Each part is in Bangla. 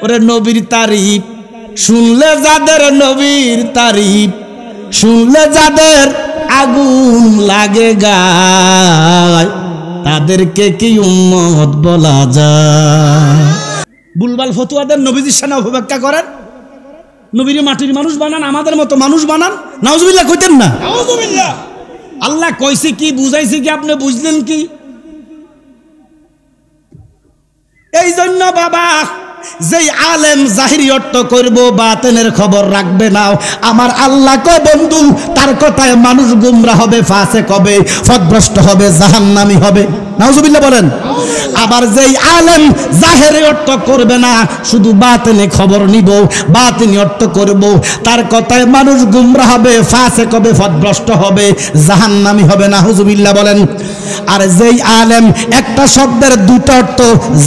ওরে নবীর তারিফ শুনলে যাদের, নবীর তারিফ শুনলে যাদের আগুন লাগে গায়, তাদেরকে কি উম্মত বলা যায়? বুলবাল ফতুয়াদের নবীজির সামনে অপব্যাখ্যা করেন, নবীর মাটির মানুষ বানান, আমাদের মতো মানুষ বানান। নাউজুবিল্লাহ কইতেন না? নাউজুবিল্লাহ। আল্লাহ কইছে কি, বুঝাইছে কি, আপনি বুঝলেন কি? এই জন্য বাবা, যেই আলেম জাহিরি অর্থ করব, বাতেনের খবর রাখবে না, আমার আল্লাহ কয় বন্ধু, তার কথায় মানুষ গুমরা হবে, ফাসিক হবে, পথভ্রষ্ট হবে, জাহান্নামী হবে। নাউজুবিল্লাহ বলেন। আবার যেই আলেম জাহিরি অর্থ করবে না, শুধু বাতেনে খবর নিব, বাতেনি অর্থ করব, তার কথায় মানুষ গুমরা হবে, ফাসিক হবে, পথভ্রষ্ট হবে, জাহান্নামী হবে। নাউজুবিল্লাহ বলেন। আর যেই আলেম একটা শব্দের দুটো অর্থ,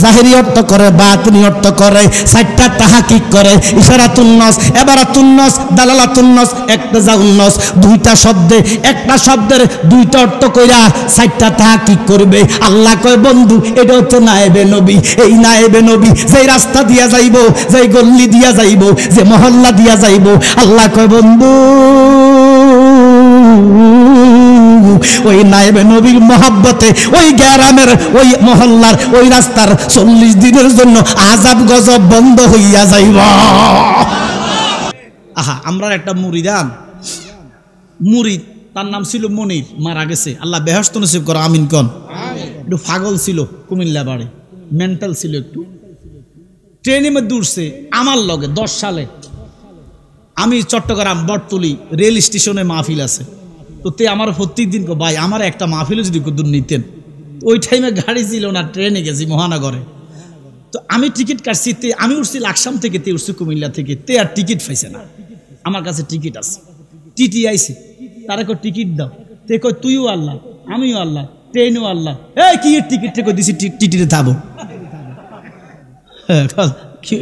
জাহিরি অর্থ করে, বাতিনি অর্থ করে, চারটা তাহাকিক করে, ইশারাতুন নাস, ইবারাতুন নাস, দালালাতুন নাস, ইক্তিজাউন নাস, দুইটা শব্দে, একটা শব্দের দুইটা অর্থ কইরা চারটা তাহাকিক করবে। আল্লাহ কয় বন্ধু, এটা হচ্ছে নায়েবে নবী। এই নায়েবে নবী যেই রাস্তা দিয়া যাইবো, যেই গল্লি দিয়া যাইবো, যে মহল্লা দিয়া যাইবো, আল্লাহ কয় বন্ধু, ওই নায়েবে নবীর মহব্বতে ওই গ্রামের, ওই মহল্লার, ওই রাস্তার 40 দিনের জন্য আযাব গজব বন্ধ হইয়া যাইব। আহা, আমরা একটা মুরিদান, মুরিদ, তার নাম ছিল মনির, মারা গেছে, আল্লাহ বেহেশত নসিব করো, আমিন কোন। একটু পাগল ছিল, কুমিল্লা বাড়ি, মেন্টাল ছিল একটু। ট্রেনে মধ্যে উঠছে আমার লগে 10 সালে। আমি চট্টগ্রাম বটতলি রেল স্টেশনে মাহফিল আছে, তো তে আমার প্রত্যেক দিন ভাই আমার একটা মাহফিলও যদি দূর নিতেন। ওই টাইমে গাড়ি ছিল না, ট্রেনে গেছি মহানগরে। তো আমি টিকিট কাটছি, তে আমি উঠছি লাকসাম থেকে, তে উঠছি কুমিল্লা থেকে, তে আর টিকিট পাইছে না। আমার কাছে টিকিট আছে, টিটি আইছে, তারা কই টিকিট দাও, তে কই তুইও আল্লাহ, আমিও আল্লাহ, ট্রেনও আল্লাহ, এই কি টিকিট থেকে দিছি, টিটিতে থাকবো।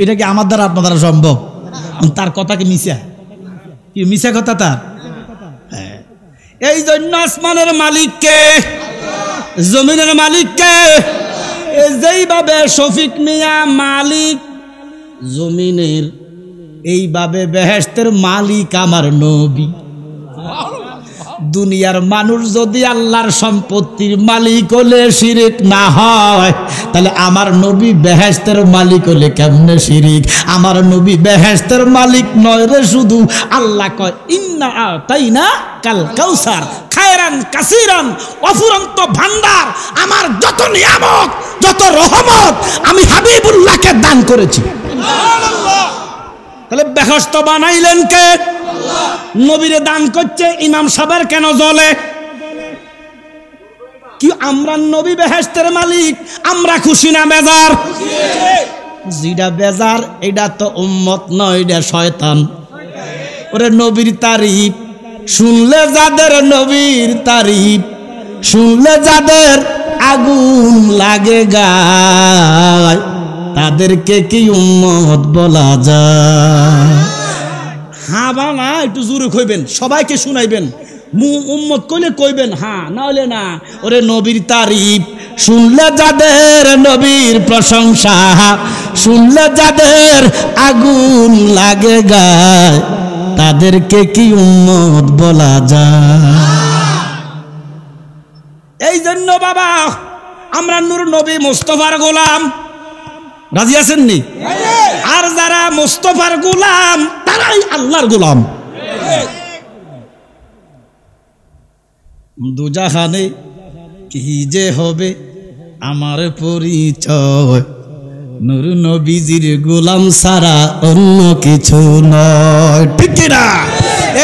এটা কি আমার দ্বারা আপনার দ্বারা সম্ভব? তার কথা কি মিশা, কি মিশা কথা তার? এই জন্য আসমানের মালিককে, জমিনের মালিককে, যেইভাবে শফিক মিয়া মালিক জমিনের, এইভাবে বেহেশতের মালিক আমার নবী। দুনিয়ার মানুষ যদি আল্লাহর সম্পত্তির মালিক হলে শিরিক না হয়, তাহলে আমার নবী বেহেশতের মালিক হলে কেমনে শিরিক? আমার নবী বেহেশতের মালিক নয় রে শুধু। আল্লাহ কয় ইন্না আতাইনা কাল কাউসার খায়রান কাসীরান, অফুরন্ত ভান্ডার, আমার যত নিয়ামত, যত রহমত আমি হাবিবুল্লাহকে দান করেছি। সুবহানাল্লাহ। তাহলে বেহেশত বানাইলেন কে? নবীরে দান করছে, ইমাম সাহেবের কেন জ্বলে? কি আমরা নবী বেহেশতের মালিক, আমরা খুশি না বেজার? যেটা বেজার এটা তো উম্মত নয়, এটা শয়তান। ওরে নবীর তারিফ শুনলে যাদের, নবীর তারিফ শুনলে যাদের আগুন লাগে গায়, তাদেরকে কি উম্মত বলা যায়? হ্যাঁ বা না একটু জোরে কইবেন, সবাইকে শুনাইবেন। উম্মত কইলে কইবেন হ্যাঁ, না হলে না। ওরে নবীর তারিফ শুনলে যাদের, নবীর প্রশংসা শুনলে যাদের আগুন লাগে গায়, তাদেরকে কি উম্মত বলা যায়? এই জন্য বাবা আমরা নূর নবী মুস্তাফার গোলাম। রাজি আছেন নি? আর যারা মুস্তাফার গোলাম তারাই আল্লাহর গোলাম। দুজাহানে কি যে হবে আমার পরিচয়, নূর নবীজির গোলাম ছাড়া অন্য কিছু নয়। ঠিক না?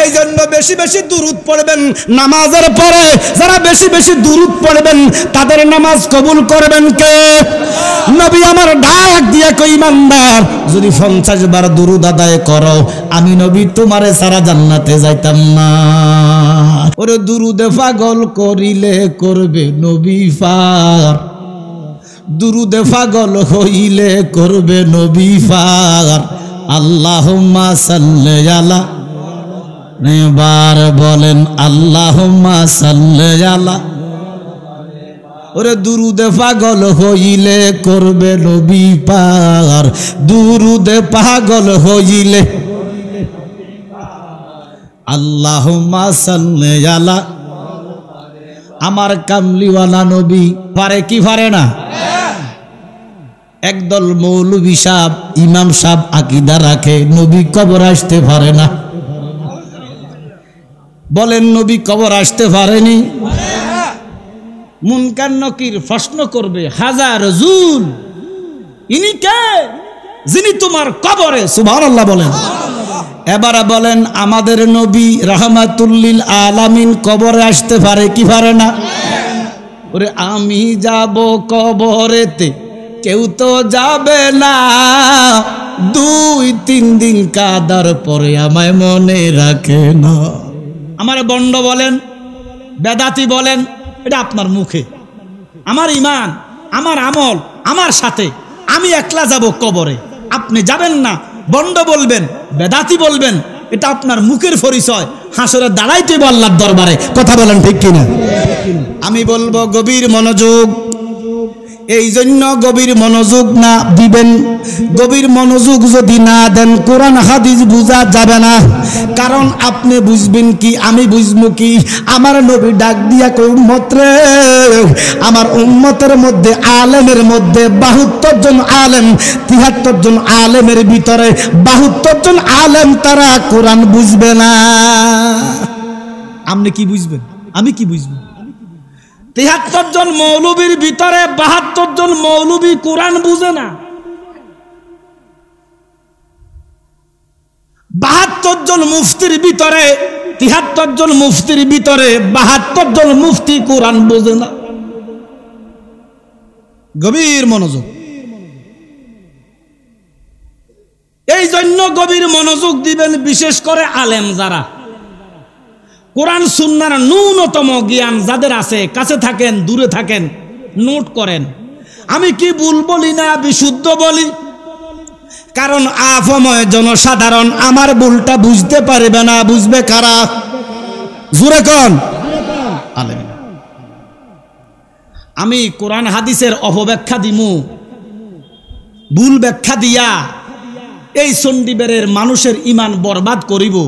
এই জন্য বেশি বেশি দুরূদ পড়বেন নামাজের পরে। যারা বেশি বেশি দুরূদ পড়বেন তাদের নামাজ কবুল করবেন কে? নবী আমার ডাক দিয়ে কই, ইমানদার যদি 50 বার দুরূদ আদায় করো, আমি নবী তোমারে সারা জান্নাতে যাইতাম না। ওরে দুরূদে পাগল করিলে করবে নবী পার, দুরূদে পাগল হইলে করবে নবী পার। আল্লাহুম্মা সাল্লি আলা, এবার বলেন আল্লাহুম্মা সাল্লি আলা। ওরে দুরুদে পাগল হইলে করবে নবী পার, দুরুদে পাগল হইলে আল্লাহুম্মা সাল্লি আলা আমার কামলিওয়ালা নবী। পারে কি পারে না? একদল মৌলবী সাহেব ইমাম সাহেব আকীদা রাখে নবী কবর আসতে পারে না। বলেন নবী কবর আসতে পারেনি? মুনকার নকির প্রশ্ন করবে হাজার জুল, ইনি কে যিনি তোমার কবরে? সুবহানাল্লাহ বলেন। এবারে বলেন আমাদের নবী রাহমাতুল্লিল আলামিন কবরে আসতে পারে কি পারে না? ওরে আমি যাব কবরেতে কেউ তো যাবে না, 2-3 দিন কাদার পরে আমায় মনে রাখে না। আমার বন্ড বলেন, বেদাতি বলেন, এটা আপনার মুখে। আমার ঈমান, আমার আমল, আমার সাথে, আমি একলা যাব কবরে, আপনি যাবেন না। বন্ড বলবেন, বেদাতি বলবেন, এটা আপনার মুখের পরিচয়। হাসরে দাঁড়াইতে আল্লাহর দরবারে। কথা বলেন ঠিক কিনা? আমি বলবো গভীর মনোযোগ। এই জন্য গভীর মনোযোগ না দিবেন, গভীর মনোযোগ যদি না দেন কোরআন হাদিস বুঝা যাবে না। কারণ আপনি বুঝবেন কি, আমি বুঝবো কি? আমার নবী ডাক দিয়া কই উম্মত রে, আমার উম্মতের মধ্যে আলেমের মধ্যে 72 জন আলেম, 73 জন আলেমের ভিতরে 72 জন আলেম তারা কোরআন বুঝবে না। আপনি কি বুঝবেন? আমি কি বুঝবো? 73 জন মৌলবীর ভিতরে 72 জন মৌলবী কোরআন বুঝে না। 72 জন মুফতির ভিতরে, 73 জন মুফতির ভিতরে 72 জন মুফতি কোরআন বুঝে না। গভীর মনোযোগ। এই জন্য গভীর মনোযোগ দিবেন, বিশেষ করে আলেম যারা কোরআন সুন্নাহর ন্যূনতম জ্ঞান যাদের আছে, কাছে থাকেন দূরে থাকেন, নোট করেন। আমি কি ভুল বলি না বিশুদ্ধ বলি? কারণ আফময় জনসাধারণ আমার ভুলটা বুঝতে পারবে না। বুঝবে কারা? জোরে কোন? আলেম। আমি কোরআন হাদিসের অপব্যাখ্যা দিমু, ভুল ব্যাখ্যা দিয়া এই চণ্ডীবেরের মানুষের ঈমান বরবাদ করিব।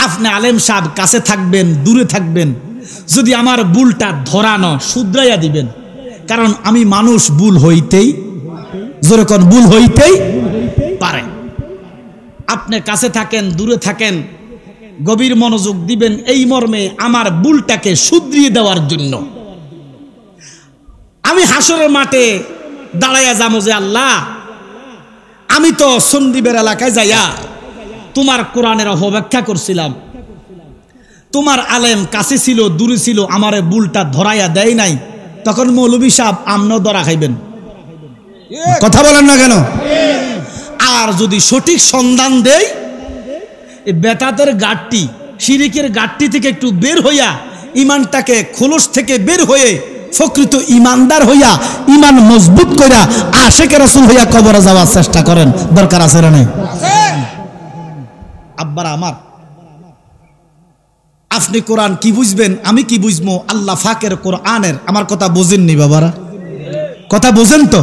আপনি আলেম সাহেব কাছে থাকবেন দূরে থাকবেন, যদি আমার ভুলটা ধরানো শুধরাইয়া দিবেন। কারণ আমি মানুষ, ভুল হইতেই, জোরে কোন, ভুল হইতেই পারে। আপনি কাছে থাকেন দূরে থাকেন, গভীর মনোযোগ দিবেন এই মর্মে আমার ভুলটাকে শুধরিয়ে দেওয়ার জন্য। আমি হাসরের মাঠে দাঁড়াইয়া যাবো যে আল্লাহ, আমি তো চণ্ডীবের এলাকায় যাইয়া তোমার কোরআনের অপব্যাখ্যা করছিলাম, তোমার আলেম কাছে ছিল দূরে ছিল, আমারে ভুলটা ধরাইয়া দেয় নাই। তখন মৌলভী সাহেব আমরাও ধরা খাইবেন। কথা বলেন না কেন? আর যদি সঠিক সন্ধান দেই, এই বেতাতের গাড়টি, শিরিকের গাড়টি থেকে একটু বের হইয়া, ইমানটাকে খোলস থেকে বের হয়ে প্রকৃত ইমানদার হইয়া, ইমান মজবুত কইরা আশিকে রাসূল হইয়া কবরে যাওয়ার চেষ্টা করেন। দরকার আছে না নাই? আব্বারা আমার, আপনি কোরআন কি বুঝবেন, আমি কি বুঝবো? আল্লাহ ফাকের কোরআনের। আমার কথা বোঝেননি বাবারা? কথা বোঝেন তো?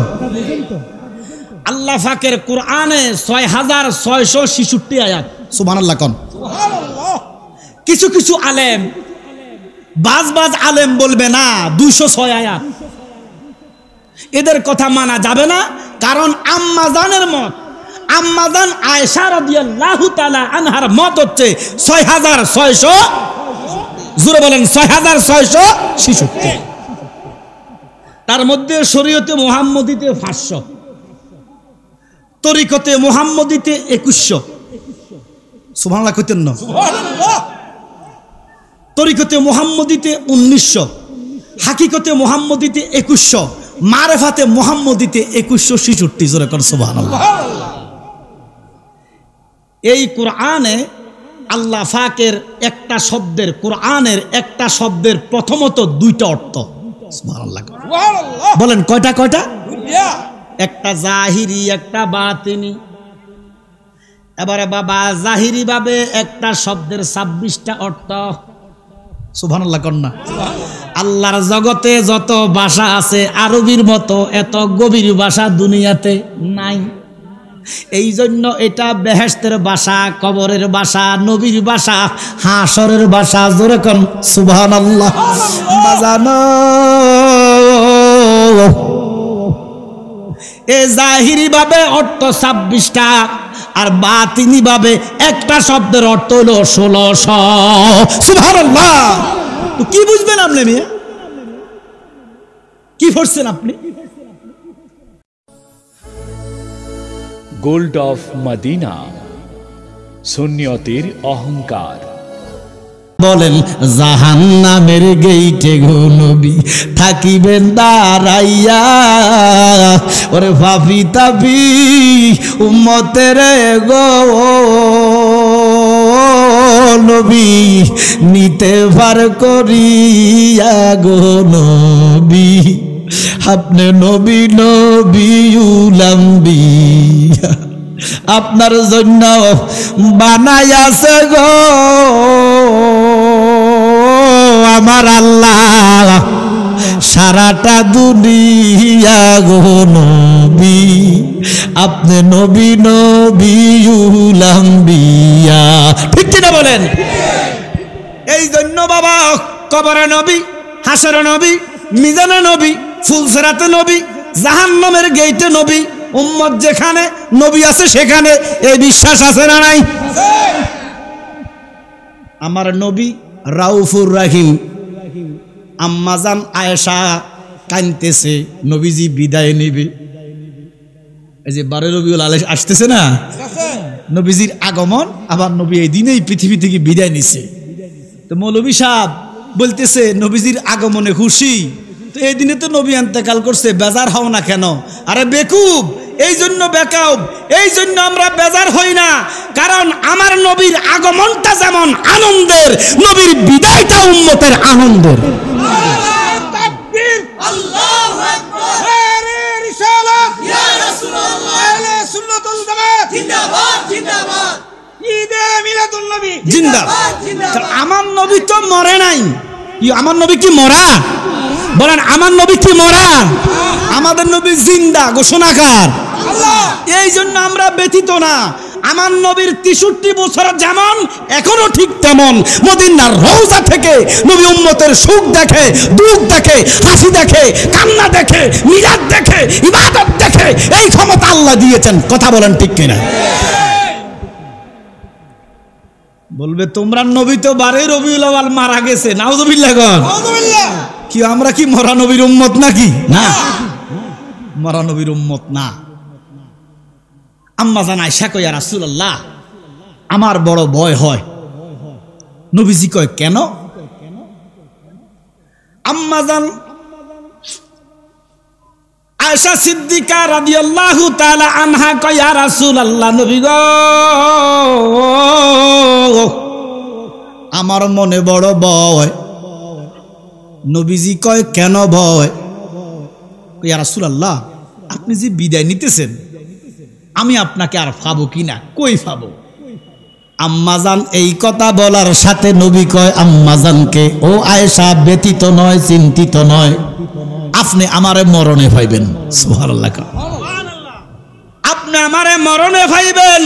আল্লাহ ফাকের কোরআনে 6666 আয়াত। সুবহানাল্লাহ কোন? কিছু কিছু আলেম, বাজ আলেম বলবে না 206 আয়াত। এদের কথা মানা যাবে না। কারণ আম্মাজানের মত, আম্মাজান আয়েশা রাদিয়াল্লাহু তাআলা আনহার মত হচ্ছে 6600, জোরে বলেন 6666। তার মধ্যে শরীয়তে মুহাম্মদীতে 500, তরিকতে মুহাম্মদীতে 2100। সুবহানাল্লাহ কইতেন না? সুবহানাল্লাহ। তরিকতে মুহাম্মদীতে 1900, হাকিকতে মুহাম্মদীতে 2100, মারেফাতে মুহাম্মদীতে 2166। জোরে কর সুবহানাল্লাহ। এই কোরআনে আল্লাহ ফাকের একটা শব্দের, কোরআনের একটা শব্দের প্রথমত 2টা অর্থ। সুবহানাল্লাহ বলেন। কয়টা? কয়টা? একটা জাহিরি, একটা বাতিনি। এবারে বাবা জাহিরি ভাবে একটা শব্দের 26টা অর্থ, সুবহানাল্লাহ কন্যা। আল্লাহর জগতে যত ভাষা আছে আরবির মতো এত গভীর ভাষা দুনিয়াতে নাই। এই জন্য এটা বেহেশতের ভাষা, কবরের ভাষা, নবীর ভাষা, হাসরের ভাষা। জোরে কোন সুবহানাল্লাহ। বাজানো এ জাহিরি ভাবে অর্থ 26টা, আর বাতিনি ভাবে একটা শব্দের অর্থ হলো 1600। সুবহানাল্লাহ। তো কি বুঝবেন আপনি মিয়া? কি পড়ছেন আপনি? গোল্ড অফ মদিনা, সুন্নিয়তের অহংকার। বলেন জাহান্নামের গেইটে গো নবী থাকিবেন দাঁড়াইয়া, ওরে পাপী তাপী উম্মতের গো নবী নিতে পার করিয়া গো নবী, আপনি নবী নবিউলাম্বিয়া, আপনার জন্য বানাইয়াছে গো আমার আল্লাহ সারাটা দুনিয়া গো নবী, আপনি নবী নবিউলাম্বিয়া। ঠিক কিনা বলেন? এই জন্য বাবা কবরে নবী, হাসরে নবী, মিজানে নবী, ফুলসিরাতে নবী, জাহান্নামের গেইটে নবী, উম্মত যেখানে নবী আছে সেখানে এই বিশ্বাস আছে না নাই? আমার নবী রাউফুর রাহিম। আম্মাজান আয়েশা কাঁদতেছে, নবীজি বিদায় নেবে। এই যে 12 রবিউল আউয়াল আসতেছে না, নবীজির আগমন, আবার নবী এই দিনেই পৃথিবী থেকে বিদায় নিছে। তো মৌলভী সাহেব বলতেছে নবীজির আগমনে খুশি, তো এই দিনে তো নবী ইন্তেকাল করছে, বেজার হও না কেন? আরে বেকুব, এই জন্য বেকাব, এই জন্য আমরা বেজার হই না, কারণ আমার নবীর আগমনটা যেমন আনন্দের, নবীর বিদায়টা উম্মতের আনন্দের। আল্লাহু আকবার, নারে রিসালাত ইয়া রাসূলুল্লাহ, আহলে সুন্নাতুল জামাত জিন্দাবাদ জিন্দাবাদ, ঈদে মিলাদুন নবী জিন্দাবাদ জিন্দাবাদ। আমার নবী তো মরে নাই। আমার নবী কি মরা? বলেন আমার নবী কি মরা? আমাদের নবী জিন্দা, ঘোষণাকার। এই জন্য আমরা ব্যথিত না। আমার নবীর 63 বছর যেমন এখনো ঠিক তেমন মদিনার রওজা থেকে নবী উম্মতের সুখ দেখে, দুঃখ দেখে, হাসি দেখে, কান্না দেখে, মিলাদ দেখে, ইবাদত দেখে, এই ক্ষমতা আল্লাহ দিয়েছেন। কথা বলেন ঠিক কিনা? বলবে তোমরা নবী তো 12 রবিউল আউয়াল মারা গেছে, নাউযুবিল্লাহ গন। কি আমরা কি মরা নবীর উম্মত নাকি? না, মরা নবীর উম্মত না। আম্মা জান আয়েশা কয়, ইয়া রাসূলুল্লাহ, আমার বড় ভয় হয়। নবীজি কয় কেন? আম্মা জান আয়েশা সিদ্দিকা রাদিয়াল্লাহু তাআলা আনহা কয়, ইয়া রাসূলুল্লাহ, নবী গো, আমার মনে বড় ভয়। নবীজি কয় কেন ভয়? ইয়া রাসূলুল্লাহ, আপনি যে বিদায় নিতেছেন, আমি আপনাকে আর পাবো কিনা? কই পাবো? আম্মাজান এই কথা বলার সাথে নবী কয় আম্মাজানকে, ও আয়েশা, ব্যতীত নয়, চিন্তিত নয়, আপনি আমারে মরণে পাইবেন। সুবহানাল্লাহ, আপনি আমারে মরণে পাইবেন।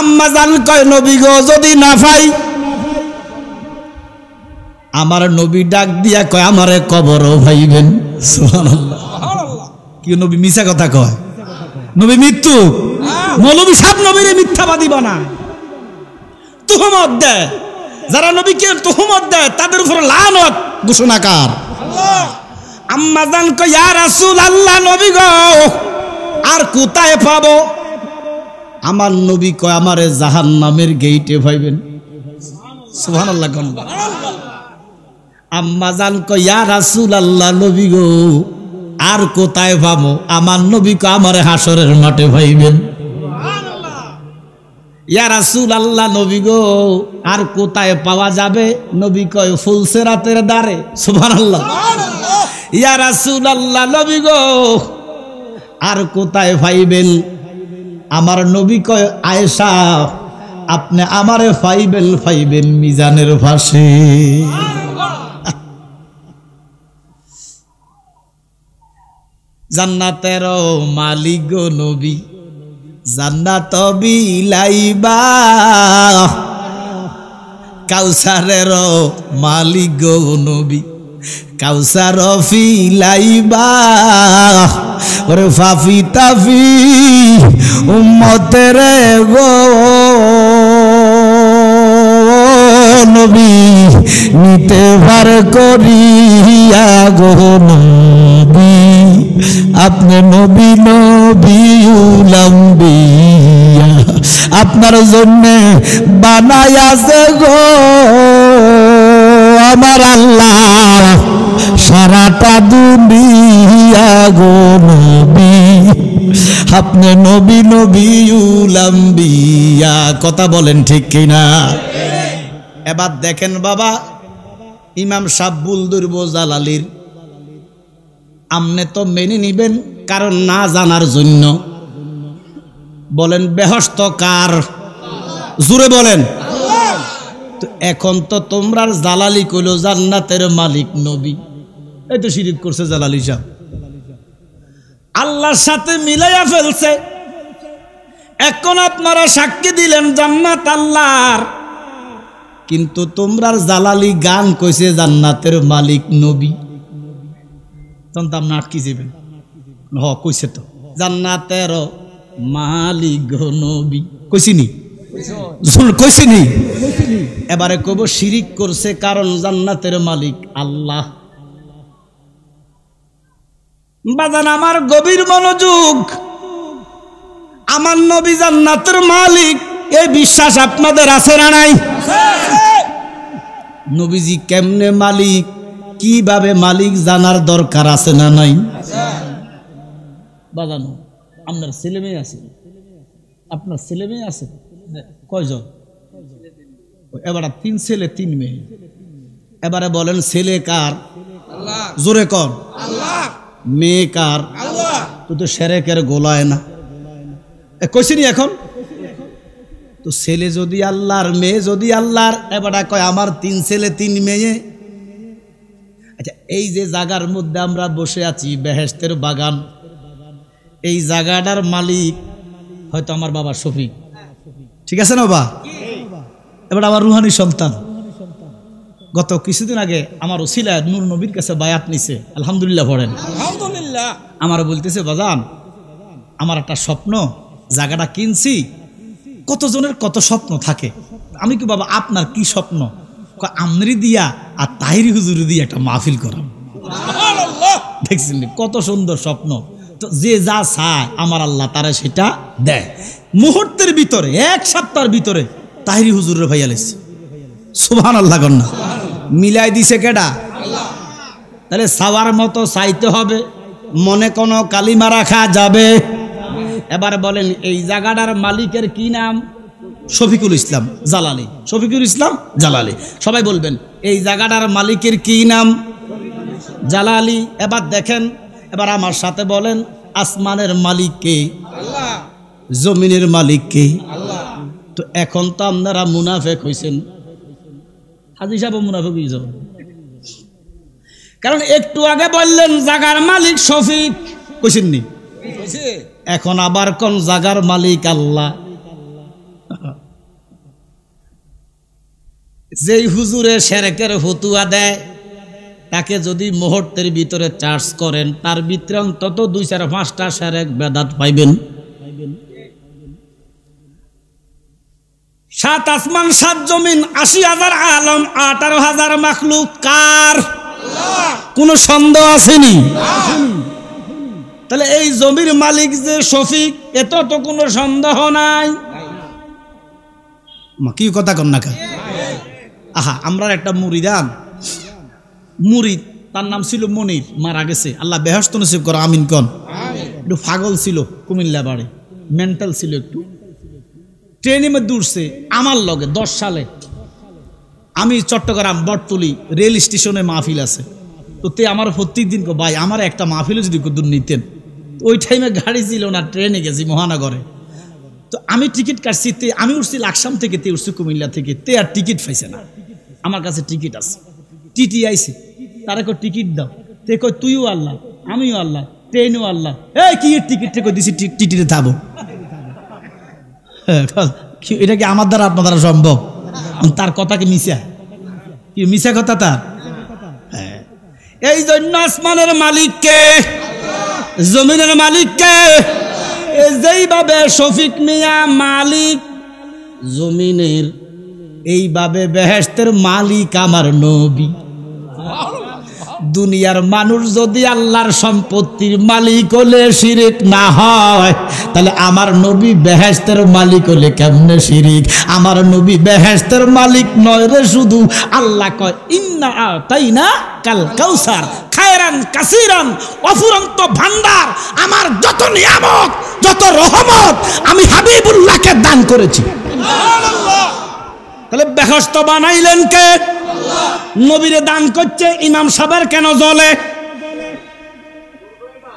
আম্মাজান কয়, নবী গো, যদি না পাই? আমার নবী ডাক দিয়া কয়, আমারে কবরও পাইবেন। সুবহানাল্লাহ। কি নবী মিছা কথা কয়? নবী মৃত্যু? মৌলভী সাহেব নবীরে মিথ্যাবাদী বানায়, তুহমত দেয়। যারা নবীকে তুহমত দেয় তাদের উপর লানত ঘোষণাকার। আম্মাজান কয়, ইয়া রাসূলুল্লাহ, নবী গো, আর কোথায় পাবো? আমার নবী কয়, আমারে জাহান্নামের গেইটে পাইবেন। সুবহানাল্লাহ। আম্মাজান কয়, ইয়া রাসূলুল্লাহ, নবী গো, আর কোথায় পাবো? আমার নবী কয়, আমারে হাসরের মাঠে পাইবেন। ইয়া রাসূলুল্লাহ, নবী গো, আর কোথায় পাওয়া যাবে? নবী কয়, ফুলসিরাতের দ্বারে। সুবহানাল্লাহ। ইয়া রাসূলুল্লাহ, নবী গো, আর কোথায় পাইবেন? আমার নবী কয়, আয়েশা, আপনি আমারে ফাইবেন মিজানের ফাঁসে। জান্নাতের মালিক গো নবী, জান্নাত বিলাইবা, কাউসারের মালিক গো নবী, কাউসার ফিলাইবা, ওরে ফাফি তাফি উম্মতের গো নবী, নিতে ভার করিয়া গো নবী, আপনি নবী নবীউলাম্বিয়া, আপনার জন্য বানায়াছে গো আমার আল্লাহ সারাটা দুনিয়া গো নবী, আপনি নবী নবীউলাম্বিয়া। কথা বলেন ঠিক কিনা? এবার দেখেন বাবা, ইমাম সাহেব বুলদুরব জালালির আমনে তো মেনে নিবেন, কারণ না জানার জন্য। বলেন বেহস্ত কার? জুড়ে বলেন। তো এখন তো তোমরা জালালি কইলো জান্নাতের মালিক নবী, এই তো শিরিক করছে জালালি সাহেব, আল্লাহর সাথে মিলাইয়া ফেলছে। এখন আপনারা সাক্ষী দিলেন জান্নাত আল্লাহর, কিন্তু তোমরা জালালি গান কইছে জান্নাতের মালিক নবী, তখন তো আপনি আটকে যাবেন। হ কইছে তো জান্নাতের মালিক নবী, কইছিনি কইছিনি। এবারে কব শিরিক করছে, কারণ জান্নাতের মালিক আল্লাহ। বাজান আমার গভীর মনোযোগ, আমার নবী জান্নাতের মালিক, এই বিশ্বাস আপনাদের আছে না নাই? নবীজি কেমনে মালিক, কিভাবে মালিক জানার দরকার আছে না নাই? বাজানো আপনার ছেলে মেয়ে আছে, আপনার ছেলে মেয়ে আছে কয়জন? এবারে 3 ছেলে 3 মেয়ে। এবারে বলেন ছেলে কার? আল্লাহ। জোরে কর আল্লাহ। মেয়ে কার? আল্লাহ। তো শিরকের গোলায় না কইছিনি এখন? তো ছেলে যদি আল্লাহর, মেয়ে যদি আল্লাহর, এবারে কয় আমার 3 ছেলে 3 মেয়ে। আচ্ছা, এই যে জায়গার মধ্যে আমরা বসে আছি, বেহেশতের বাগান, এই জায়গাটার মালিক হয়তো আমার বাবা শফিক, ঠিক আছে না বাবা? এবার আমার রুহানি সন্তান গত কিছুদিন আগে আমার ওসিলা নূর নবীর কাছে বায়াত নিছে, আলহামদুলিল্লাহ পড়েন। আলহামদুলিল্লাহ। আমার বলতেছে বাজান আমার একটা স্বপ্ন, জায়গাটা কিনছি। কতজনের কত স্বপ্ন থাকে। আমি কি বাবা আপনার কি স্বপ্ন? আমরি দিয়া আর তাহিরি হুজুরি দিয়ে একটা মাহফিল করাম। দেখছেন কত সুন্দর স্বপ্ন। তো যে যা চায় আমার আল্লাহ তারা সেটা দেয়। মুহূর্তের ভিতরে, 1 সপ্তাহের ভিতরে তাহিরি হুজুরের ভাইয়া লেছে। সুবহানাল্লাহ কন্যা মিলাই দিছে কেডা? তাহলে সাওয়ার মতো চাইতে হবে, মনে কোনো কালিমা রাখা যাবে? এবার বলেন এই জায়গাটার মালিকের কি নাম? শফিকুল ইসলাম জালালি। শফিকুল ইসলাম জালালি। সবাই বলবেন এই জায়গাটার মালিকের কি নাম? জালালি। এবার দেখেন, এবার আমার সাথে বলেন আসমানের মালিক কে? আল্লাহ। জমিনের মালিক কে? আল্লাহ। তো এখন তো আপনারা মুনাফেক হইছেন। হাজী সাহেব মুনাফেক হইছে, কারণ একটু আগে বললেন জাগার মালিক শফিক, কইছেননি? এখন আবার কোন জাগার মালিক আল্লাহ। যেই হুজুরে শিরকের ফতুয়া দেয় তাকে যদি মুহূর্তের ভিতরে চার্জ করেন, তার ভিতরে অন্তত 2-4-5টা শিরক বেদাত পাইবেন। 7 আসমান 7 জমিন 80,000 আলম 18,000 মাখলুক কার? আল্লাহ। কোনো সন্দেহ আসেনি? তাহলে এই জমির মালিক যে শফিক, এত তো কোনো সন্দেহ নাই। কি কথা কন না কা? আহা, আমরা একটা মুরিদান, মুরিদ, তার নাম ছিল মনির, মারা গেছে, আল্লাহ বেহেশত নসিব করো, আমিন কন। একটু পাগল ছিল, কুমিল্লা বাড়ি, মেন্টাল ছিল একটু। ট্রেনে মধ্যে উঠছে আমার লগে 10 সালে। আমি চট্টগ্রাম বটতলি রেল স্টেশনে মাহফিল আছে, তো তে আমার প্রত্যেক দিন ভাই আমার একটা মাহফিলে যদি দূর নিতেন। ওই টাইমে গাড়ি ছিল না, ট্রেনে গেছি মহানগরে। তো আমি টিকিট কাটছি, তে আমি উঠছি লাকসাম থেকে, তে উঠছি কুমিল্লা থেকে, তে আর টিকিট পাইছে না। আমার কাছে টিকিট আছে, টিটি আইছে, তারা কো টিকিট দাও, তে কই তুইও আল্লাহ আমিও আল্লাহ, ট্রেনও আল্লাহ, এই কি টিকিট থেকে দিছি টিটিতে থাকবো। এটা কি আমার দ্বারা আপনার দ্বারা সম্ভব? তার কথা কি মিশা? কি মিশা কথা তার? এই জন্য আসমানের মালিককে, জমিনের মালিককে, যেইভাবে শফিক মিয়া মালিক জমিনের, এইভাবে বেহেশতের মালিক আমার নবী। দুনিয়ার মানুষ যদি আল্লাহর সম্পত্তির মালিক হলে শিরিক না হয়, তাহলে আমার নবী বেহেশতের মালিক হলে কেমনে শিরিক? আমার নবী বেহেশতের মালিক নয় রে, শুধু আল্লাহ কয় ইন্না আতাইনা কাল কাউসার খায়রান কাসিরান, অফুরন্ত ভান্ডার, আমার যত নিয়ামত যত রহমত আমি হাবিবুল্লাহকে দান করেছি। তাহলে বেহেশত বানাইলেন কে? নবীরে দান করছে, ইমাম সাহেবের কেন জ্বলে?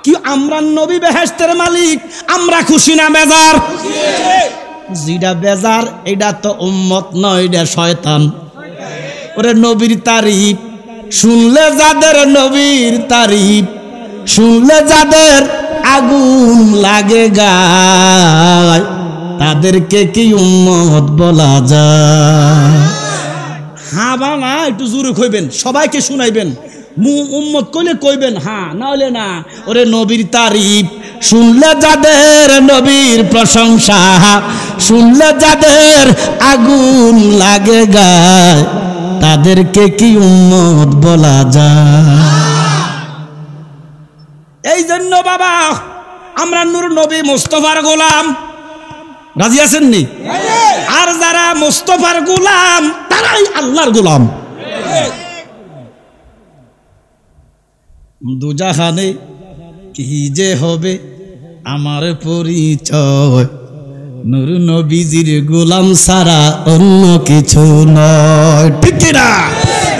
কি আমরা নবী বেহেশতের মালিক, আমরা খুশি না বেজার? যেটা বেজার এটা তো উম্মত নয়, এটা শয়তান। ওরে নবীর তারিফ শুনলে যাদের, নবীর তারিফ শুনলে যাদের আগুন লাগে গায়, তাদেরকে কি উম্মত বলা যায়? হ্যাঁ বা না একটু জোরে কইবেন, সবাইকে শুনাইবেন। উম্মত কইলে কইবেন হ্যাঁ, না হলে না। ওরে নবীর তারিফ শুনলে যাদের, নবীর প্রশংসা শুনলে যাদের আগুন লাগে গায়, তাদেরকে কি উম্মত বলা যায়? এই জন্য বাবা আমরা নূর নবী মুস্তাফার গোলাম, রাজি আছেন নি? আর যারা মুস্তাফার গোলাম তারাই আল্লাহর গোলাম। দুজাহানে কি যে হবে আমার পরিচয়, নূর নবীজির গোলাম ছাড়া অন্য কিছু নয়, ঠিক না?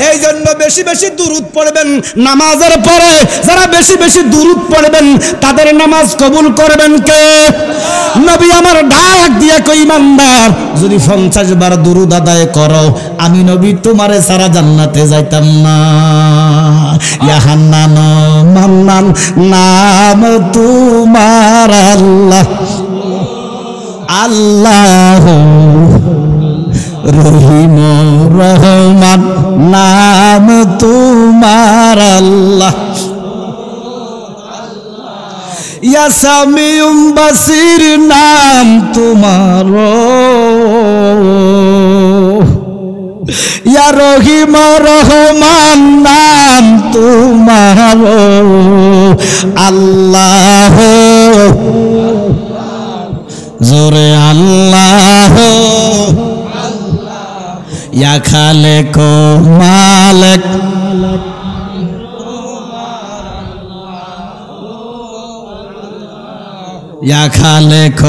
এই জন্য বেশি বেশি দুরূদ পড়বেন নামাজের পরে। যারা বেশি বেশি দুরূদ পড়বেন তাদের নামাজ কবুল করবেন কে? নবী আমার ডাক দিয়ে কই, ইমানদার যদি 50 বার দুরূদ আদায় করো, আমি নবী তোমারে সারা জান্নাতে যাইতাম না। ইয়া হান্নান মান্নান নাম তোমার আল্লাহ, আল্লাহ রহিম রহমান নাম তোমার আল্লাহ। ইয়া সামিউম বাসির নাম তোমার, ইয়া রহিম রহমান নাম তোমার আল্লাহ, জোরে আল্লাহ। ইয়া খালেক মালিক ইয়া খালেক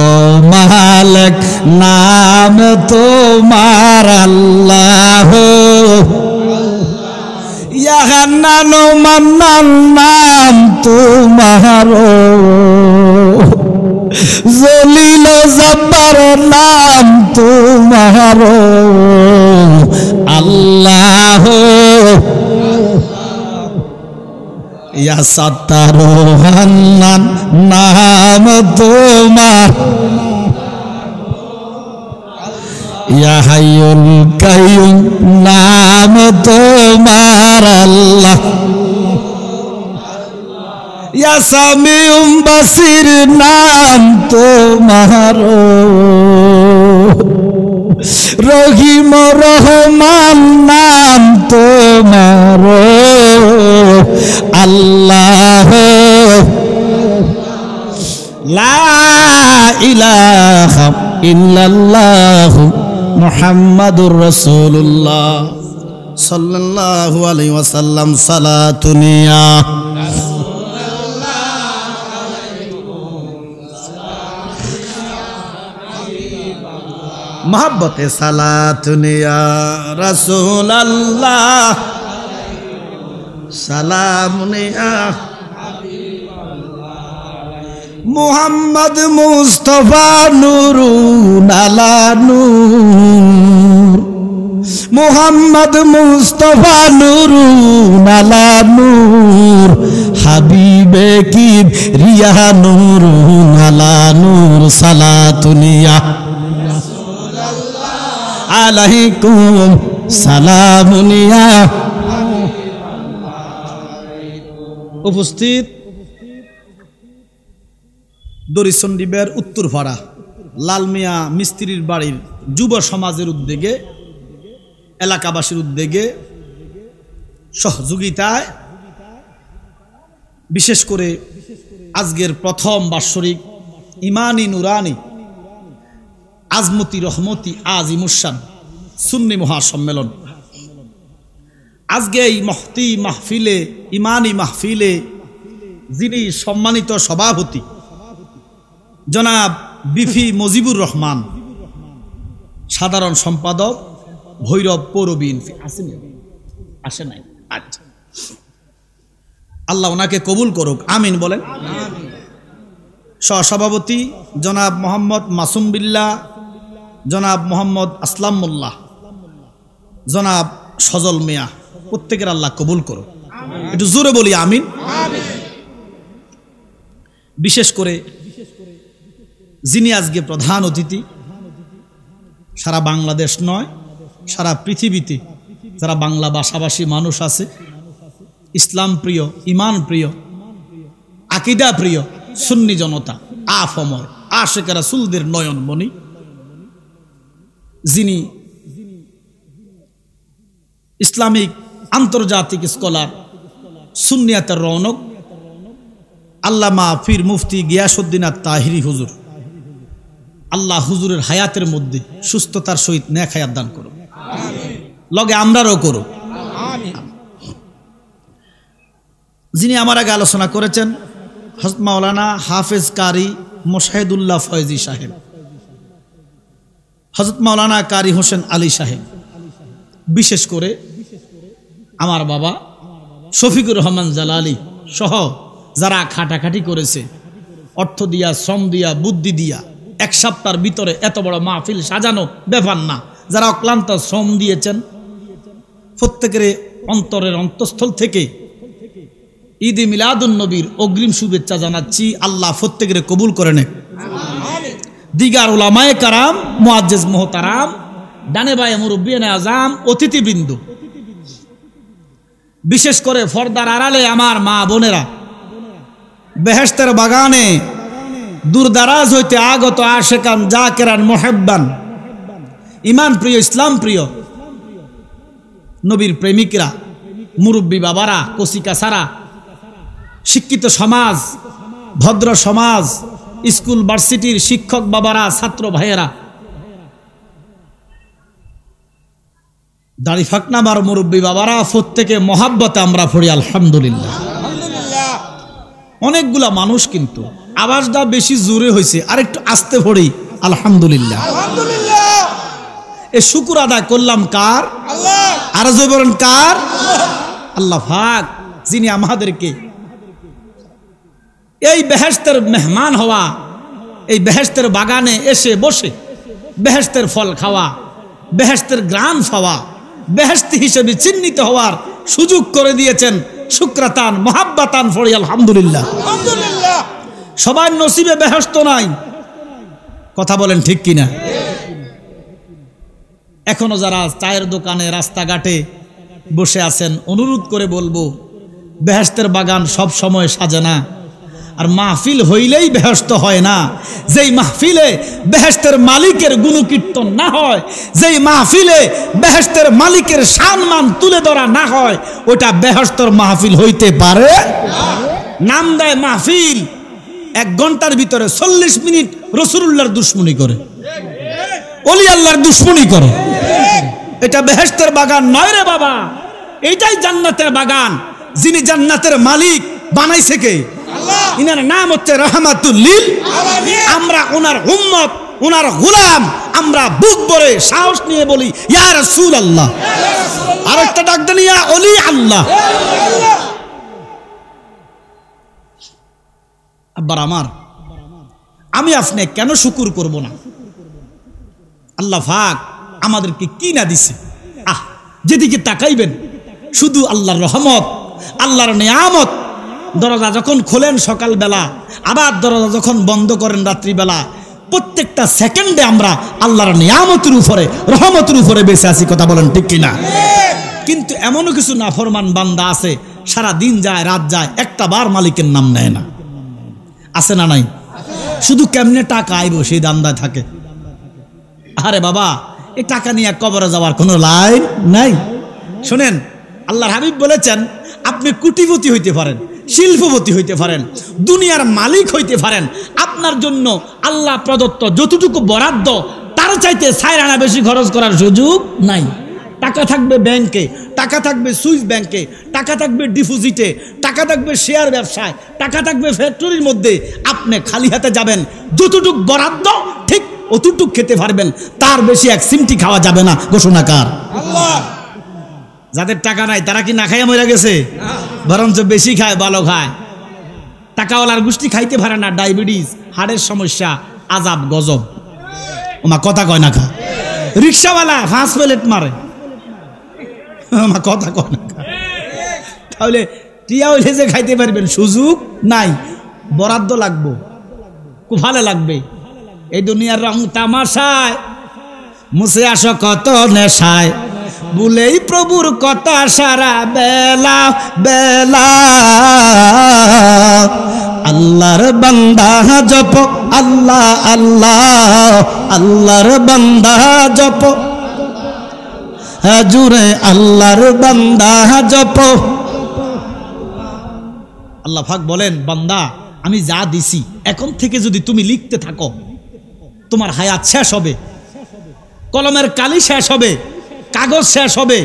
মালিক নাম তোমার আল্লাহ, ইয়া হান্নান মান্নান নাম তোমার, জলিল জব্বার নাম তোমার আল্লাহ, ইয়া সাত্তার হান্নান নাম তোমার, ইয়া হাইয়ুল কাইয়ুম নাম তোমার আল্লাহ, ইয়া সামিউম বাসির নাম তোমার, রহিম রহমান নাম তোমার আল্লাহ, লা ইলাহা ইল্লাল্লাহু মুহাম্মাদুর রাসূলুল্লাহ সাল্লাল্লাহু আলাইহি ওয়াসাল্লাম। সালাতুনিয়া मोहब्बते सलातुनिया रसूल अल्लाह, सलामुनिया मुहम्मद मुस्तफा नूरू মোহাম্মদ মুস্তফা নুরুন আলা নূর হাবিবে কি রিয়া নুরুন আলা নূর সালাতুনিয়া আলাইকুম সালামুনিয়া। উপস্থিত দরিচন্ডীবের উত্তরপাড়া লালমিয়া মিস্ত্রির বাড়ির যুব সমাজের উদ্যোগে, এলাকাবাসীর উদ্যোগে, সহযোগিতায়, বিশেষ করে আজকের প্রথম বাৎসরিক ইমানি নুরানি আজমতি রহমতি আজিমুসান সুন্নি মহাসম্মেলন, আজকে এই মহতি মাহফিলে, ইমানি মাহফিলে যিনি সম্মানিত সভাপতি জনাব বিফি মুজিবুর রহমান, সাধারণ সম্পাদক ভৈরব পৌর বিএনপি, আসে নাই? আচ্ছা, আল্লাহ ওনাকে কবুল করুক, আমিন বলেন। সহসভাপতি জনাব মোহাম্মদ মাসুম বিল্লাহ, জনাব মোহাম্মদ আসলাম মোল্লাহ, জনাব সজল মিয়া, প্রত্যেকের আল্লাহ কবুল করুক। একটু জোরে বলি আমিন। বিশেষ করে যিনি আজকে প্রধান অতিথি, সারা বাংলাদেশ নয় সারা পৃথিবীতে যারা বাংলা ভাষাভাষী মানুষ আছে, ইসলাম প্রিয়, ইমান প্রিয়, আকীদা প্রিয় সুন্নি জনতা, আফমর আশিক রাসূলদের নয়নমণি, যিনি ইসলামিক আন্তর্জাতিক স্কলার, সুন্নিয়াতের রৌনক আল্লামা পীর মুফতি গিয়াসউদ্দিন আত-তাহিরি হুজুর, আল্লাহ হুজুরের হায়াতের মধ্যে সুস্থতার সহিত নেক হায়াত দান করো, লগে আমরারও করো। যিনি আমার আগে আলোচনা করেছেন হযরত মাওলানা হাফেজ কারি মোশাহিদুল্লাহ ফয়জি সাহেব, হযরত মাওলানা কারি হোসেন আলী সাহেব, বিশেষ করে আমার বাবা শফিকুর রহমান জালালি সহ যারা খাটাখাটি করেছে, অর্থ দিয়া, শ্রম দিয়া, বুদ্ধি দিয়া, এক সপ্তাহের ভিতরে এত বড় মাহফিল সাজানো ব্যাপার না, যারা অক্লান্ত শ্রম দিয়েছেন, প্রত্যেকের অন্তরের অন্তঃস্থল থেকে ঈদে মিলাদুন নবীর অগ্রিম শুভেচ্ছা জানাচ্ছি। আল্লাহ প্রত্যেকের কবুল করে নেন। দিগার উলামায়ে কারাম, মুআজ্জিজ মুহতারাম, ডানে বায়ে মুরব্বিয়ানে আজম, অতিথিবৃন্দ, বিশেষ করে পর্দার আড়ালে আমার মা বোনেরা, বেহেশতের বাগানে দূরদারাজ হইতে আগত আশেকান, জাকেরান, মুহিব্বান, ইমান প্রিয়, ইসলাম প্রিয়, নবীর প্রেমিকরা, মুরব্বী বাবারা, কচিকাছারা, শিক্ষিত সমাজ, ভদ্র সমাজ, স্কুল ভার্সিটির শিক্ষক বাবারা, ছাত্র ভাইয়েরা, দাড়ি ফাকনামার মুরব্বী বাবারা, প্রত্যেকে মহাব্বতে আমরা পড়ি আলহামদুলিল্লাহ। অনেকগুলা মানুষ, কিন্তু আওয়াজটা বেশি জোরে হয়েছে, আর একটু আস্তে পড়ি আলহামদুলিল্লাহ। এ শুকর আদায় করলাম কার? আল্লাহ। আর জোরে বলেন কার? আল্লাহ পাক, যিনি আমাদেরকে এই বেহেশতের মেহমান হওয়া, এই বেহেশতের বাগানে এসে বসে বেহেশতের ফল খাওয়া, বেহেশতের গ্রাম পাওয়া, বেহেশতি হিসেবে চিহ্নিত হওয়ার সুযোগ করে দিয়েছেন। শুকরাতান মুহাব্বাতান ফড়ি আলহামদুলিল্লাহ। আলহামদুলিল্লাহ। সবার নসিবে বেহেশত নাই, কথা বলেন ঠিক কিনা? এখনো যারা চায়ের দোকানে, রাস্তাঘাটে বসে আছেন, অনুরোধ করে বলবো, বেহেশতের বাগান সব সময় সাজে না, আর মাহফিল হইলেই বেহেশত হয় না। যেই মাহফিলে বেহেশতের মালিকের গুণকীর্তন না হয়, যেই মাহফিলে বেহেশতের মালিকের সম্মান তুলে ধরা না হয়, ওটা বেহেশতের মাহফিল হইতে পারে না। নাম দেয় মাহফিল, 1 ঘন্টার ভিতরে 40 মিনিট রাসূলুল্লাহর দুশমনি করে, ওলি আল্লাহর দুশমনি করে। এটা বেহেশতের বাগান নয় রে বাবা, এইটাই জান্নাতের বাগান। যিনি জান্নাতের মালিক বানাইছে কে? আল্লাহ। ইনার নাম হচ্ছে রাহমাতুল লিল আলামিন। আমরা ওনার উম্মত, ওনার গোলাম, আমরা বুক ভরে সাহস নিয়ে বলি ইয়া রাসূলুল্লাহ। আর একটা ডাক দেন ইয়া ওলি আল্লাহ। আব্বার আমার, আমি আপনি কেন শুকর করব না? আল্লাহ পাক আমাদেরকে কি না দিছে। যেদিকে তাকাইবেন শুধু আল্লাহর রহমত, আল্লাহর নিয়ামত। দরজা যখন খোলেন সকালবেলা, আবার দরজা যখন বন্ধ করেন রাত্রিবেলা, প্রত্যেকটা সেকেন্ডে আমরা আল্লাহর নিয়ামতের উপরে, রহমতের উপরে বেঁচে আছি। কথা বলেন ঠিক কিনা? কিন্তু এমনও কিছু নাফরমান বান্দা আছে, সারা দিন যায় রাত যায়, একটা বার মালিকের নাম নেয় না। আছে না নাই? শুধু কেমনে টাকা আইব সেই দান্দায় থাকে। আরে বাবা, এই টাকা নিয়ে কবরে যাওয়ার কোনো লাইন নাই। শোনেন, আল্লাহর হাবিব বলেছেন, আপনি কোটিপতি হইতে পারেন, শিল্পপতি হইতে পারেন, দুনিয়ার মালিক হইতে পারেন, আপনার জন্য আল্লাহ প্রদত্ত যতটুকু বরাদ্দ তার চাইতে 4 আনা বেশি খরচ করার সুযোগ নাই। টাকা থাকবে ব্যাংকে, টাকা থাকবে সুইস ব্যাংকে, টাকা থাকবে ডিপোজিটে, টাকা থাকবে শেয়ার ব্যবসায়, টাকা থাকবে ফ্যাক্টরির মধ্যে। আপনি খালি হাতে যাবেন, যতটুক বরাদ্দ ঠিক অতটুক খেতে পারবেন, তার বেশি এক সিমটি খাওয়া যাবে না। ঘোষণাকার আল্লাহ। যাদের টাকা নাই তারা কি না খাইয়া মরে গেছে? বরঞ্চ বেশি খায়, ভালো খায়। টাকাওয়ালার গোষ্ঠী খাইতে পারে না, ডায়াবেটিস, হাড়ের সমস্যা, আজাব গজব। ওমা কথা কয় না খা। রিক্সাওয়ালা 5 প্লেট মারে, ওমা কথা কয় না খা। তাহলে টিয়া হইলে যে খাইতে পারবেন সুযোগ নাই, বরাদ্দ লাগবো, খুব ভালো লাগবে। এই দুনিয়ার রং তামাশায় মুছে আসো কত নেশায়, বলেই প্রভুর কথা সারা বেলা বেলা। আল্লাহর বান্দা জপ আল্লাহ আল্লাহ, আল্লাহর বান্দা জপ জুরে, আল্লাহর বান্দা জপ। আল্লাহ পাক বলেন, বান্দা আমি যা দিছি এখন থেকে যদি তুমি লিখতে থাকো, তোমার হায়াত শেষ হবে, কলমের কালি শেষ হবে, কাগজ শেষ হবে,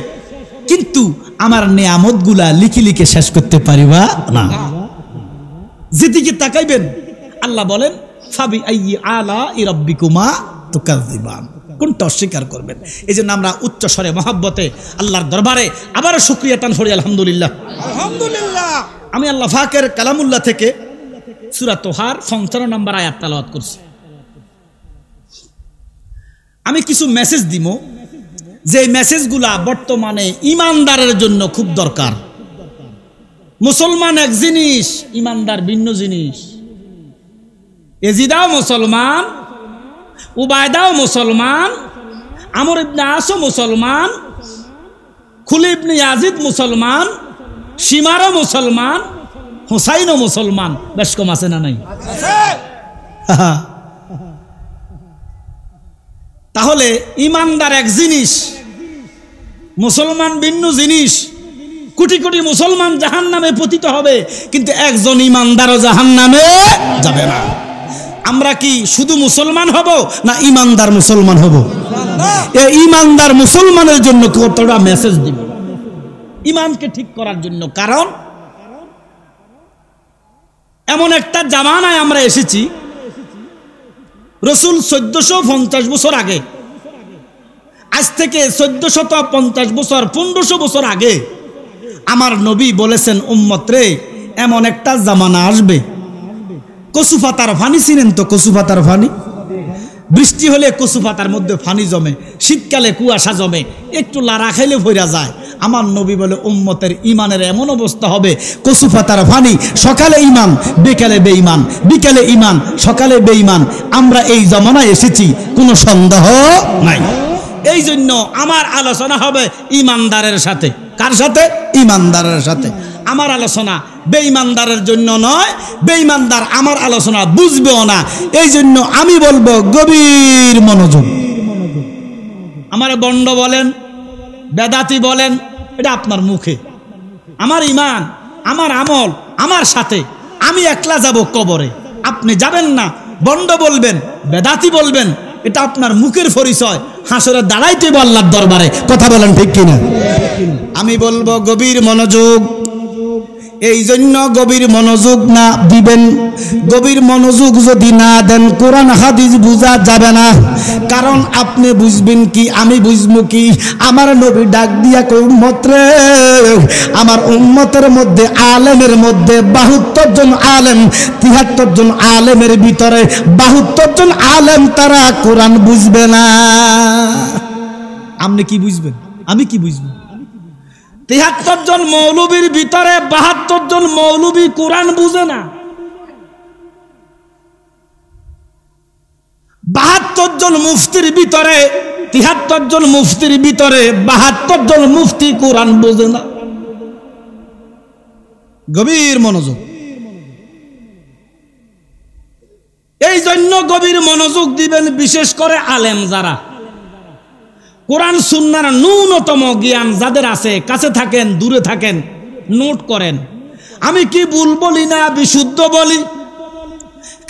কিন্তু আমার নিয়ামত গুলা লিখে লিখে শেষ করতে পারিবা না। যেদিকে তাকাইবেন আল্লাহ বলেন, ফাবি আইয়ি আলা রাব্বিকুমা তুকাযিবান, কোনটা অস্বীকার করবেন। এই জন্য আমরা উচ্চ স্বরে মহব্বতে আল্লাহর দরবারে আবারও শুকরিয়া টান করি, আলহামদুলিল্লাহ আলহামদুলিল্লাহ। আমি আল্লাহ পাকের কালামুল্লাহ থেকে সূরা তোহার 55 নম্বর আয়াত তেলাওয়াত করছি। আমি কিছু মেসেজ দিব, যে মেসেজগুলা বর্তমানে ইমানদারের জন্য খুব দরকার। মুসলমান এক জিনিস, ইমানদার ভিন্ন জিনিস। এজিদাও মুসলমান, উবায়দাও মুসলমান, আমর ইবনে আসও মুসলমান, খুলি ইবনে ইয়াজিদ মুসলমান, সীমারও মুসলমান, হুসাইনও মুসলমান। বেশ কম আছে না নাই? তাহলে ইমানদার এক জিনিস, মুসলমান ভিন্ন জিনিস। কোটি কোটি মুসলমান জাহান্নামে পতিত হবে, কিন্তু একজন ইমানদারও জাহান্নামে যাবে না। আমরা কি শুধু মুসলমান হব না ইমানদার মুসলমান হব? এই ইমানদার মুসলমানের জন্য কতটা মেসেজ দিব ইমানকে ঠিক করার জন্য। কারণ এমন একটা জামানায় আমরা এসেছি, রসুল 1450 বছর আগে, আজ থেকে 1450 বছর 1500 বছর আগে আমার নবী বলেছেন, উম্মত রে, এমন একটা জামানা আসবে, কচু পাতার ফানি চিনেন তো? কচু পাতার ফানি, বৃষ্টি হলে কচু পাতার মধ্যে ফানি জমে, শীতকালে কুয়াশা জমে, একটু লাড়া খাইলে ভইরা যায়। আমার নবী বলে, উম্মতের ইমানের এমন অবস্থা হবে, কচু পাতার ফানি, সকালে ইমান বিকালে বেঈমান, বিকালে ইমান সকালে বেঈমান। আমরা এই জামানায় এসেছি, কোনো সন্দেহ নাই। এই জন্য আমার আলোচনা হবে ইমানদারের সাথে। কার সাথে? ইমানদারের সাথে। আমার আলোচনা বেঈমানদারের জন্য নয়, বেঈমানদার আমার আলোচনা বুঝবেও না। এই জন্য আমি বলবো গভীর মনোযোগ। আমার বন্ড বলেন, বেদাতি বলেন, এটা আপনার মুখে। আমার ইমান, আমার আমল আমার সাথে। আমি একলা যাব কবরে, আপনি যাবেন না। বন্ড বলবেন, বেদাতি বলবেন, এটা আপনার মুখের পরিচয়। হাসরে দাঁড়াইতে আল্লাহর দরবারে। কথা বলেন ঠিক কিনা? আমি বলবো গভীর মনোযোগ। এই জন্য গভীর মনোযোগ না দিবেন, গভীর মনোযোগ যদি না দেন কোরআন হাদিস বুঝা যাবে না। কারণ আপনি বুঝবেন কি, আমি বুঝবো কি? আমার নবী ডাক দিয়া কই, উম্মত রে, আমার উম্মতের মধ্যে আলেমের মধ্যে 72 জন আলেম, 73 জন আলেমের ভিতরে 72 জন আলেম তারা কোরআন বুঝবে না। আপনি কি বুঝবেন? আমি কি বুঝবো? ৭৩ জন মৌলবীর ভিতরে ৭২ জন মৌলবী কোরআন বুঝে না। ৭২ জন মুফতির ভিতরে ৭৩ জন মুফতির ভিতরে ৭২ জন মুফতি কোরআন বোঝে না। গভীর মনোযোগ। এই জন্য গভীর মনোযোগ দিবেন, বিশেষ করে আলেম যারা কোরআন সুন্নাহর ন্যূনতম জ্ঞান যাদের আছে, কাছে থাকেন দূরে থাকেন, নোট করেন। আমি কি ভুল বলি না বিশুদ্ধ বলি?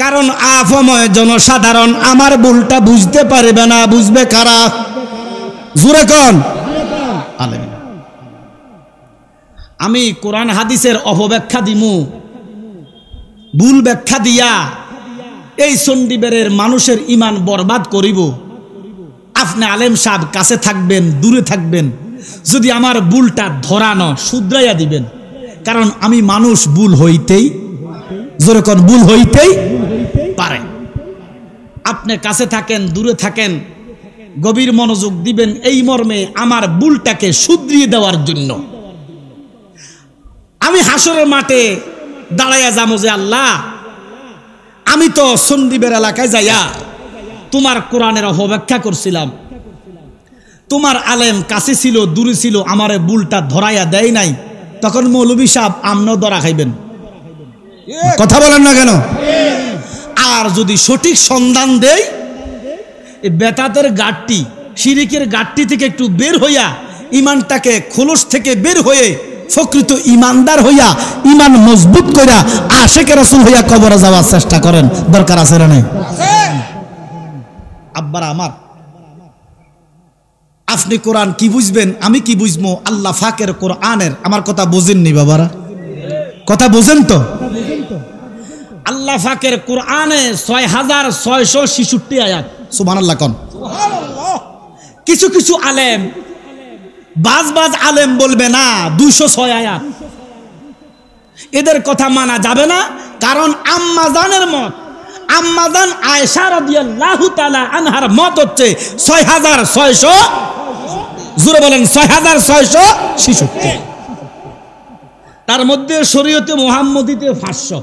কারণ আফময় জনসাধারণ আমার ভুলটা বুঝতে পারবে না, বুঝবে কারা? জোরে কোন? আলেম। আমি কোরআন হাদিসের অপব্যাখ্যা দিমু, ভুল ব্যাখ্যা দিয়া এই চণ্ডীবেরের মানুষের ইমান বরবাদ করিব। আপনি আলেম সাহেব কাছে থাকবেন দূরে থাকবেন, যদি আমার ভুলটা ধরানো শুধরাইয়া দিবেন, কারণ আমি মানুষ, ভুল হইতেই, জোরে কোন, ভুল হইতেই পারে। আপনি কাছে থাকেন দূরে থাকেন, গভীর মনোযোগ দিবেন এই মর্মে আমার ভুলটাকে শুধরিয়ে দেওয়ার জন্য। আমি হাসরের মাঠে দাঁড়াইয়া যাবো যে আল্লাহ, আমি তো চণ্ডীবের এলাকায় যাইয়া তোমার কোরআনের অপব্যাখ্যা করছিলাম, তোমার আলেম কাছে ছিল দূরে ছিল, আমারে ভুলটা ধরাইয়া দেয় নাই। তখন মৌলভী সাহেব আমরাও ধরা খাইবেন। কথা বলেন না কেন? আর যদি সঠিক সন্ধান দেই, এই বেতাতের গাঁটটি, শিরিকের গাঁটটি থেকে একটু বের হইয়া, ইমানটাকে খোলস থেকে বের হয়ে প্রকৃত ইমানদার হইয়া, ইমান মজবুত কইরা আশিকে রাসূল হইয়া কবরে যাওয়ার চেষ্টা করেন। দরকার আছে না নাই? আব্বারা আমার, আপনি কোরআন কি বুঝবেন, আমি কি বুঝবো? আল্লাহ ফাকের কোরআনের, আমার কথা বোঝেননি বাবারা? কথা বোঝেন তো? আল্লাহ ফাকের কোরআনে ৬৬৬৬ আয়াত। সুবহানাল্লাহ কোন? কিছু কিছু আলেম, বাজ বাজ আলেম বলবে না ২০৬ আয়াত, এদের কথা মানা যাবে না। কারণ আম্মাজানের মত, আম্মাজান আয়েশা রাদিয়াল্লাহু তাআলা আনহার মত হচ্ছে ৬৬০০, জোরে বলেন ৬৬৬৬। তার মধ্যে শরীয়তে মুহাম্মদীতে ৫০০,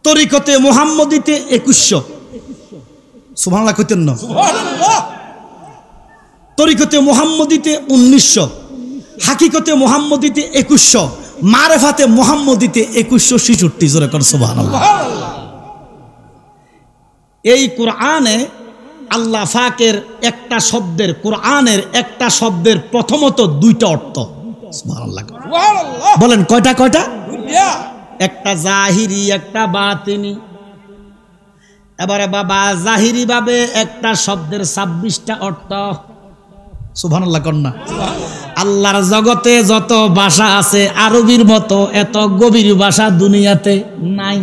তরিকতে মুহাম্মদীতে ২১০০। সুবহানাল্লাহ কইতেন না? তরিকতে মুহাম্মদীতে ১৯০০, হাকিকতে মুহাম্মদীতে ২১০০, মারেফাতে মুহাম্মদীতে ২১৬৬। জোরে কর সুবহানাল্লাহ। এই কোরআনে আল্লাহ ফাকের একটা শব্দের, কোরআনের একটা শব্দের প্রথমত ২টা অর্থ। সুবহানাল্লাহ বলেন, কয়টা? কয়টা? একটা জাহিরি, একটা বাতিনি। এবারে বাবা, জাহিরি ভাবে একটা শব্দের ২৬টা অর্থ। সুবহানাল্লাহ কন্যা। আল্লাহর জগতে যত ভাষা আছে, আরবির মতো এত গভীর ভাষা দুনিয়াতে নাই।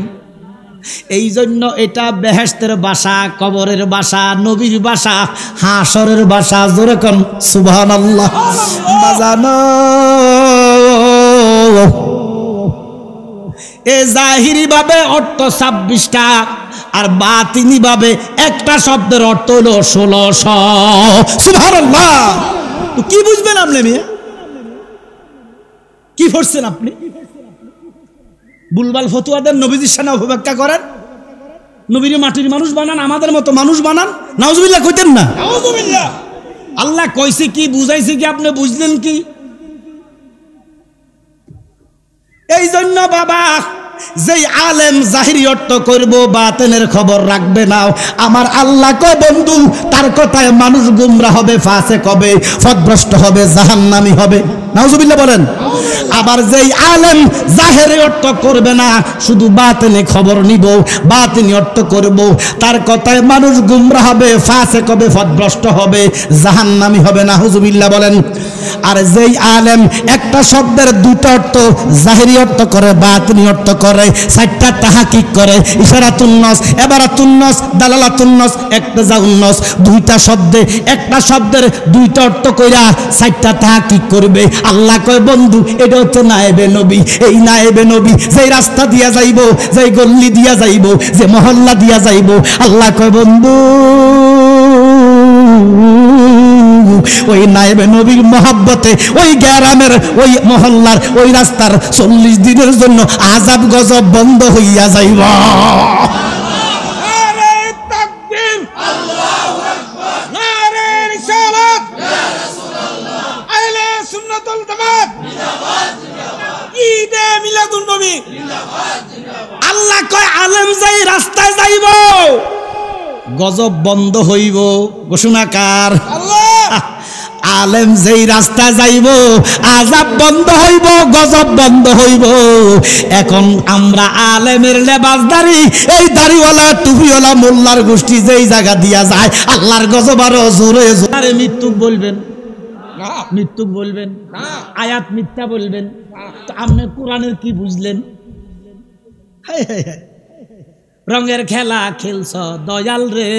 এই জন্য এটা বেহেশতের ভাষা, কবরের ভাষা, নবীর ভাষা, হাসরের ভাষা। জোরে কোন সুবহানাল্লাহ। বাজানো এ জাহিরি ভাবে অর্থ ২৬টা, আর বাতিনি ভাবে একটা শব্দের অর্থ হলো ১৬০০। সুবহানাল্লাহ। তো কি বুঝবেন আপনি? মিয়া কি পড়ছেন আপনি? বুলবাল ফতুয়াদের নবীজির সামনে অপব্যাখ্যা করেন, নবীর মাটির মানুষ বানান, আমাদের মতো মানুষ বানান। নাউজুবিল্লাহ কইতেন না? নাউজুবিল্লাহ। আল্লাহ কইছে কি, বুঝাইছে কি, আপনি বুঝলেন কি? এই জন্য বাবা, যেই আলেম জাহিরি অর্থ করব, বাতেনের খবর রাখবে না, আমার আল্লাহ কয় বন্ধু, তার কথায় মানুষ গুমরা হবে, ফাসিক হবে, পথভ্রষ্ট হবে, জাহান্নামী হবে। নাউজুবিল্লাহ বলেন। আবার যেই আলেম জাহেরি অর্থ করবে না, শুধু বাতেনে খবর নিব, বাতিনি অর্থ করব, তার কথায় মানুষ গুমরা হবে, ফাসিক হবে, পথভ্রষ্ট হবে, জাহান্নামী হবে। নাউজুবিল্লাহ বলেন। আর যেই আলেম একটা শব্দের ২টা অর্থ, জাহেরি অর্থ করে, বাতিনি অর্থ করে, ৪টা তাহাকিক করে, ইশারাতুন নস, ইবারাতুন নস, দালালাতুন নস, ইক্তিজাউন নস, ২টা শব্দে, একটা শব্দের ২টা অর্থ কইরা ৪টা তাহাকিক করবে। আল্লাহ কয় বন্ধু, এটা হচ্ছে নায়েবে নবী। এই নায়েবে নবী যেই রাস্তা দিয়া যাইব, যেই গল্লি দিয়া যাইব, যে মহল্লা দিয়া যাইব, আল্লাহ কয় বন্ধু ওই নায়েবে নবীর মহব্বতে ওই গ্রামের ওই মহল্লার ওই রাস্তার 40 দিনের জন্য আযাব গজব বন্ধ হইয়া যাইব। নারে তাকবীর, আল্লাহু আকবার, নারে রিসালাত, ইয়া রাসূলুল্লাহ, আহলে সুন্নাতুল জামাত জিন্দাবাদ, জিন্দাবাদ, ঈদে মিলাদুন নবী জিন্দাবাদ, জিন্দাবাদ। আল্লাহ কয় আলেম যাই রাস্তায় যাইব গজব বন্ধ হইব। ঘোষণাকার আল্লাহ। আলেম যেই রাস্তা যাইব আযাব বন্ধ হইব, গজব বন্ধ হইব। এখন আমরা আলেমের লেবাসদারি এই দাড়িওয়ালা টুপিওয়ালা মোল্লার গোষ্ঠী যেই জায়গা দিয়া যায় আল্লাহর গজব আরো জোরে জোরে। মৃত্যুক বলবেন, না, মৃত্যুক বলবেন, না, আয়াত মিথ্যা বলবেন, তো আপনি কোরআনের কি বুঝলেন? রঙের খেলা খেলছ দয়াল রে।